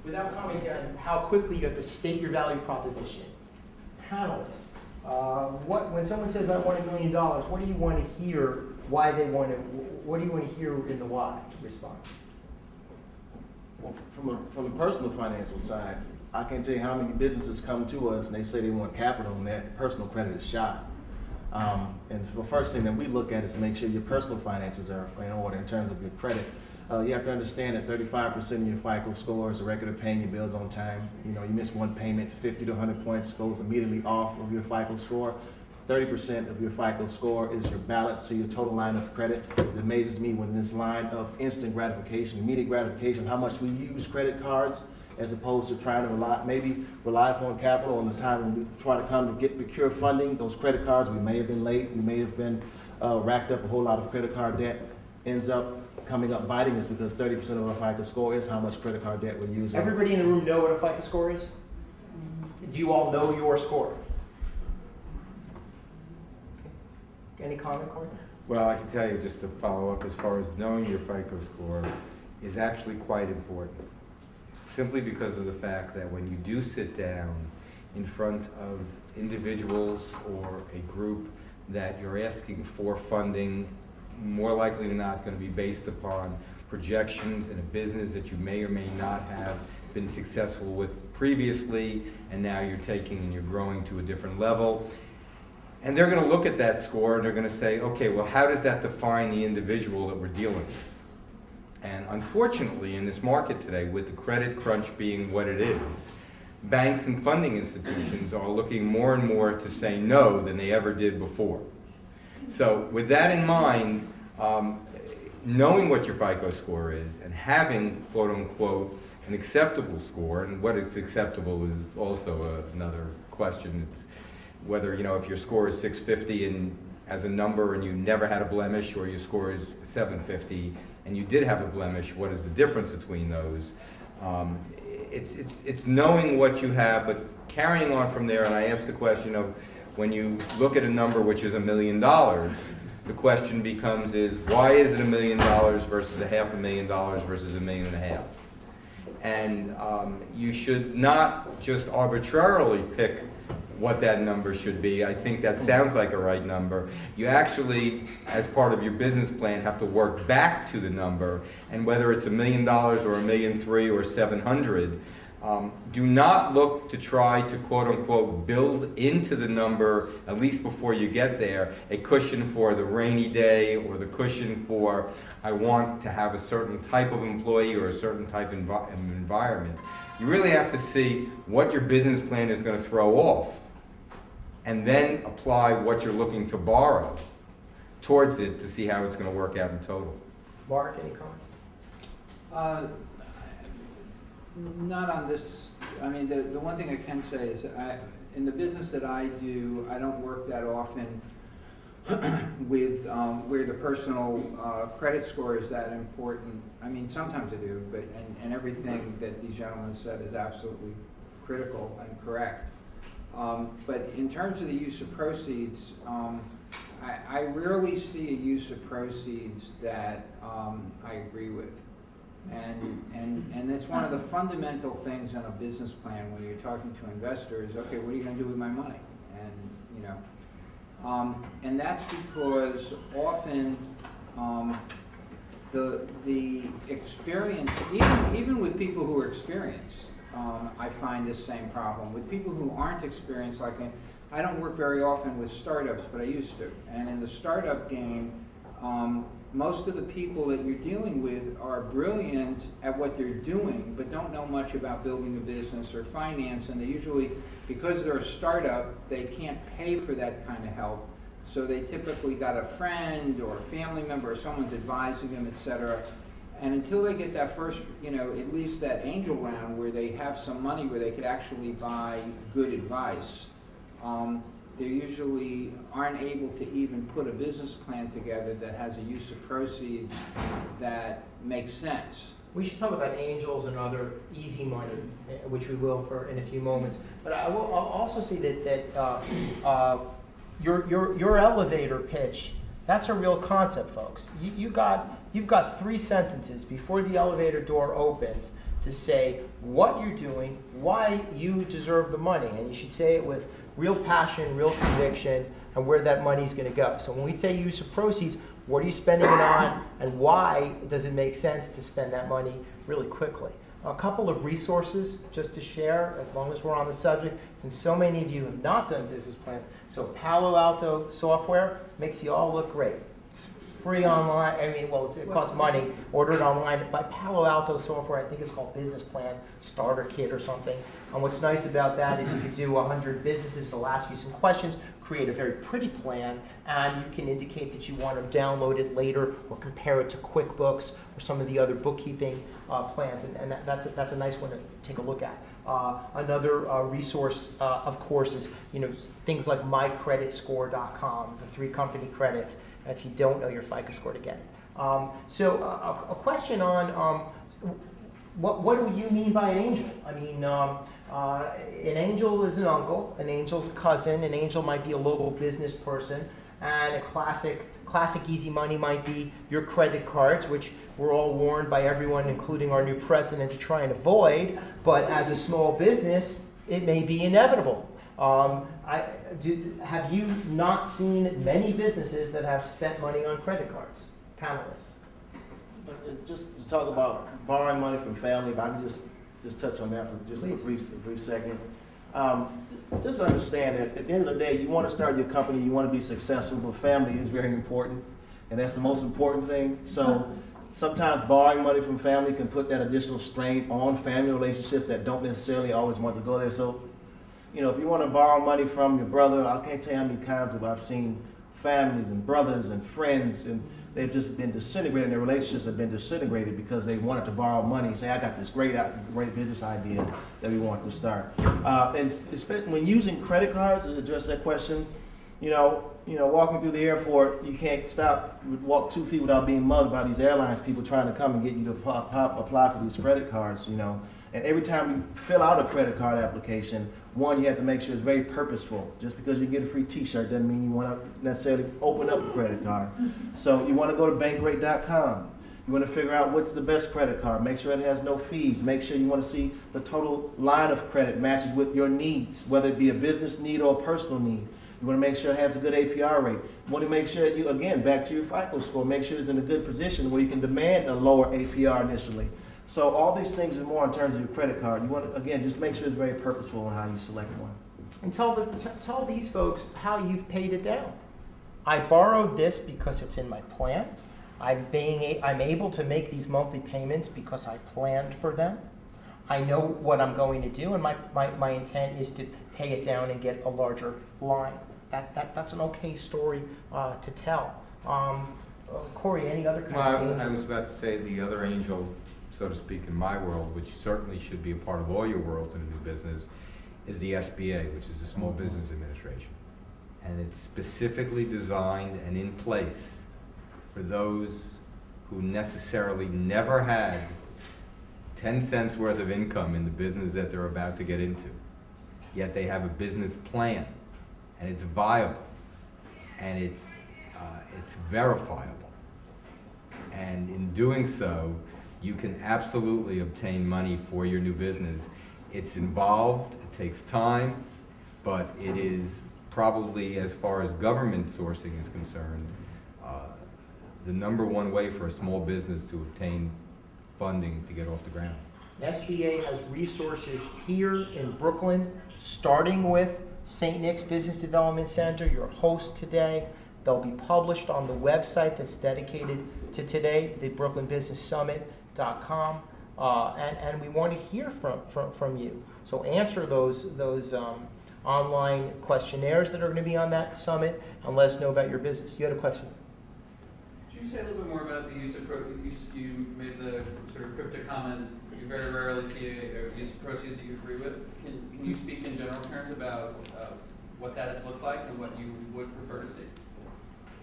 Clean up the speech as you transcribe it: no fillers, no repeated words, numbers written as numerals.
without commenting on how quickly you have to state your value proposition. Panelists, when someone says, I want $1 million, what do you want to hear, why they want it, what do you want to hear in the why response? Well, from the personal financial side, I can't tell you how many businesses come to us and they say they want capital and their personal credit is shot. And the first thing that we look at is to make sure your personal finances are in order in terms of your credit. You have to understand that 35% of your FICO score is a record of paying your bills on time. You know, you miss one payment, 50 to 100 points goes immediately off of your FICO score. 30% of your FICO score is your balance to your total line of credit. It amazes me when this line of instant gratification, immediate gratification, how much we use credit cards as opposed to trying to rely upon capital on the time when we try to come to procure funding. Those credit cards, we may have been late, we may have been racked up a whole lot of credit card debt, ends up coming up biting us because 30% of our FICO score is how much credit card debt we're using. Everybody in the room know what a FICO score is? Do you all know your score? Any comment, Corey? Well, I can tell you, just to follow up, as far as knowing your FICO score is actually quite important. Simply because of the fact that when you do sit down in front of individuals or a group that you're asking for funding, more likely than not going to be based upon projections in a business that you may or may not have been successful with previously, and now you're taking and you're growing to a different level. And they're going to look at that score and they're going to say, okay, well, how does that define the individual that we're dealing with? And unfortunately, in this market today, with the credit crunch being what it is, banks and funding institutions are looking more and more to say no than they ever did before. So with that in mind, knowing what your FICO score is and having, quote unquote, an acceptable score, and what is acceptable is also another question. It's whether, you know, if your score is 650 and as a number and you never had a blemish, or your score is 750 and you did have a blemish, what is the difference between those? It's knowing what you have, but carrying on from there. And I asked the question of, when you look at a number which is $1 million, the question becomes is, why is it $1 million versus $500,000 versus $1.5 million? And you should not just arbitrarily pick what that number should be. I think that sounds like a right number. You actually, as part of your business plan, have to work back to the number, and whether it's $1 million or $1.3 million or 700, do not look to try to, quote unquote, build into the number, at least before you get there, a cushion for the rainy day, or the cushion for, I want to have a certain type of employee or a certain type of environment. You really have to see what your business plan is going to throw off, and then apply what you're looking to borrow towards it to see how it's going to work out in total. Mark, any comments? Not on this. I mean, the one thing I can say is, in the business that I do, I don't work that often with where the personal credit score is that important. I mean, sometimes I do, but and everything that these gentlemen said is absolutely critical and correct. But in terms of the use of proceeds, I rarely see a use of proceeds that I agree with. And it's one of the fundamental things in a business plan when you're talking to investors. Okay, what are you going to do with my money? And you know, and that's because often the experience, even with people who are experienced, I find this same problem. With people who aren't experienced, like I don't work very often with startups, but I used to. And in the startup game, most of the people that you're dealing with are brilliant at what they're doing, but don't know much about building a business or finance. And they usually, because they're a startup, they can't pay for that kind of help. So they typically got a friend or a family member or someone's advising them, etc. And until they get that first, you know, at least that angel round where they have some money where they could actually buy good advice, they usually aren't able to even put a business plan together that has a use of proceeds that makes sense. We should talk about angels and other easy money, which we will for in a few moments. But I'll also say that your elevator pitch, that's a real concept, folks. You've got 3 sentences before the elevator door opens to say what you're doing, why you deserve the money, and you should say it with real passion, real conviction, and where that money's going to go. So when we say use of proceeds, what are you spending it on, and why does it make sense to spend that money really quickly? A couple of resources just to share, as long as we're on the subject, since so many of you have not done business plans. So Palo Alto software makes you all look great. It's free online. I mean, well, it costs money. Order it online by Palo Alto software. I think it's called Business Plan Starter Kit or something. And what's nice about that is if you do 100 businesses, it'll ask you some questions, create a very pretty plan, and you can indicate that you want to download it later or compare it to QuickBooks or some of the other bookkeeping plans, and that's a nice one to take a look at. Another resource, of course, is things like mycreditscore.com, the 3 company credits, if you don't know your FICO score to get it. So a question on what do you mean by an angel? I mean, an angel is an uncle, an angel's a cousin, an angel might be a local business person, and a classic easy money might be your credit cards, which we're all warned by everyone, including our new president, to try and avoid, but as a small business, it may be inevitable. Have you not seen many businesses that have spent money on credit cards? Panelists. Just to talk about borrowing money from family, if I can just touch on that for just a brief second. Just understand that at the end of the day, you want to start your company, you want to be successful, but family is very important, and that's the most important thing. So sometimes borrowing money from family can put that additional strain on family relationships that don't necessarily always want to go there. So, if you want to borrow money from your brother, I can't tell you how many times I've seen families and brothers and friends, and they've just been disintegrated, their relationships have been disintegrated because they wanted to borrow money and say, I got this great business idea that we want to start. And when using credit cards, to address that question, walking through the airport, you can't walk 2 feet without being mugged by these airlines people trying to come and get you to apply for these credit cards, And every time you fill out a credit card application, one, you have to make sure it's very purposeful. Just because you get a free t-shirt doesn't mean you want to necessarily open up a credit card. So you want to go to bankrate.com. You want to figure out what's the best credit card. Make sure it has no fees. Make sure you want to see the total line of credit matches with your needs, whether it be a business need or a personal need. You want to make sure it has a good APR rate. You want to make sure you, again, back to your FICO score, make sure it's in a good position where you can demand a lower APR initially. So all these things are more in terms of your credit card. You want to, again, just make sure it's very purposeful in how you select one. And tell these folks how you've paid it down. I borrowed this because it's in my plan. I'm able to make these monthly payments because I planned for them. I know what I'm going to do, and my intent is to pay it down and get a larger line. That's an okay story to tell. Corey, any other kinds of angels? I was about to say the other angel, so to speak, in my world, which certainly should be a part of all your worlds in a new business, is the SBA, which is the Small Business Administration. And it's specifically designed and in place for those who necessarily never had 10 cents worth of income in the business that they're about to get into. Yet they have a business plan, and it's viable, and it's verifiable. And in doing so, you can absolutely obtain money for your new business. It's involved, it takes time, but it is probably, as far as government sourcing is concerned, the #1 way for a small business to obtain funding to get off the ground. SBA has resources here in Brooklyn, starting with St. Nick's Business Development Center, your host today. They'll be published on the website that's dedicated to today, the brooklynbusinesssummit.com, and we want to hear from you. So answer those online questionnaires that are going to be on that summit, and let us know about your business. You had a question? Could you say a little bit more about the use of you made the sort of cryptic comment, you very rarely see a use of proceeds that you agree with. Can you speak in general terms about what that has looked like and what you would prefer to see?